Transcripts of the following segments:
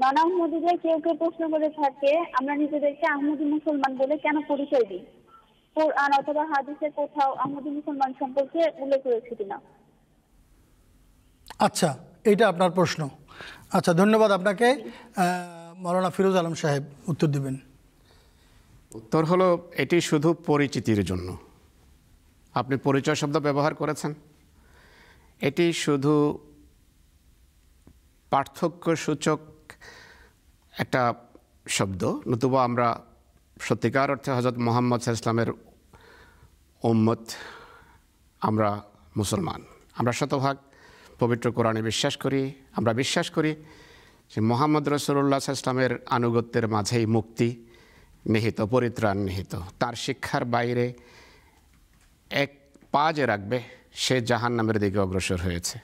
নন আহমদীদের কেউ কেউ প্রশ্ন করে থাকে, আমরা নিজেদেরকে আহমদী মুসলমান বলে কেন পরিচয় দিই? কোরআন অথবা হাদিসে কোথাও আহমদী মুসলমান সম্পর্কে উল্লেখ রয়েছে কিনা? আচ্ছা, এইটা আপনার প্রশ্ন। আচ্ছা, ধন্যবাদ আপনাকে। মাওলানা ফিরোজ আলম সাহেব উত্তর দিবেন। উত্তর হলো, এটি শুধু পরিচিতির জন্য। আপনি পরিচয় শব্দ ব্যবহার করেছেন, এটি শুধু পার্থক্য সূচক একটা শব্দ, নতুবা আমরা সত্যিকার অর্থে হযরত মুহাম্মদ সাল্লাল্লাহু আলাইহি ওয়াসাল্লামের উম্মত, আমরা মুসলমান। আমরা শতভাগ পবিত্র কোরআনে বিশ্বাস করি। আমরা বিশ্বাস করি যে মুহাম্মদ রাসূলুল্লাহ সাল্লাল্লাহু আলাইহি ওয়াসাল্লামের আনুগত্যের মাঝেই মুক্তি নিহিত, পরিত্রাণ নিহিত। তার শিক্ষার বাইরে এক পা যে রাখবে সে জাহান্নামের দিকে অগ্রসর হয়েছে।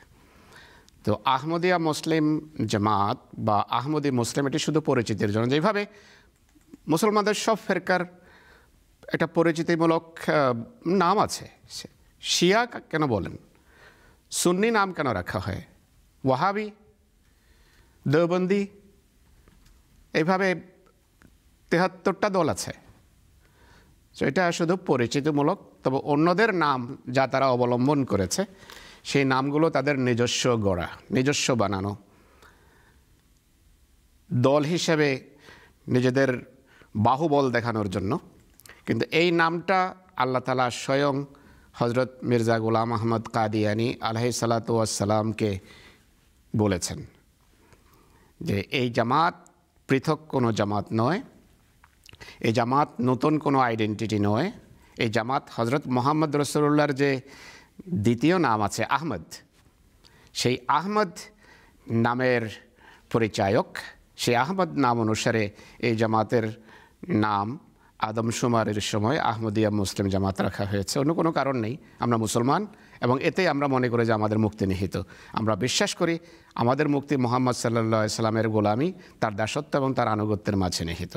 তো আহমদিয়া মুসলিম জামাত বা আহমদী মুসলিম, এটি শুধু পরিচিতির জন্য। যেভাবে মুসলমানদের সব ফেরকার একটা পরিচিতিমূলক নাম আছে। শিয়া কেন বলেন, সুন্নি নাম কেন রাখা হয়, ওয়াহাবি, দেওবন্দি, এইভাবে ৭৩টা দল আছে। তো এটা শুধু পরিচিতিমূলক। তবে অন্যদের নাম যা তারা অবলম্বন করেছে, সেই নামগুলো তাদের নিজস্ব গড়া, নিজস্ব বানানো, দল হিসেবে নিজেদের বাহুবল দেখানোর জন্য। কিন্তু এই নামটা আল্লাহ তাআলা স্বয়ং হযরত মির্জা গোলাম আহমদ কাদিয়ানী আলাইহিস সালাতু ওয়াস সালামকে বলেছেন যে এই জামাত পৃথক কোনো জামাত নয়, এই জামাত নতুন কোনো আইডেন্টিটি নয়। এই জামাত হযরত মুহাম্মদ রাসূলুল্লাহর যে দ্বিতীয় নাম আছে আহমদ, সেই আহমদ নামের পরিচায়ক। সেই আহমদ নাম অনুসারে এই জামাতের নাম আদমশুমারির সময় আহমদিয়া মুসলিম জামাত রাখা হয়েছে। অন্য কোনো কারণ নেই। আমরা মুসলমান এবং এতেই আমরা মনে করি যে আমাদের মুক্তি নিহিত। আমরা বিশ্বাস করি আমাদের মুক্তি মুহাম্মদ সাল্লাল্লাহু আলাইহি ওয়াসাল্লামের গোলামি, তার দাসত্ব এবং তার আনুগত্যের মাঝে নিহিত।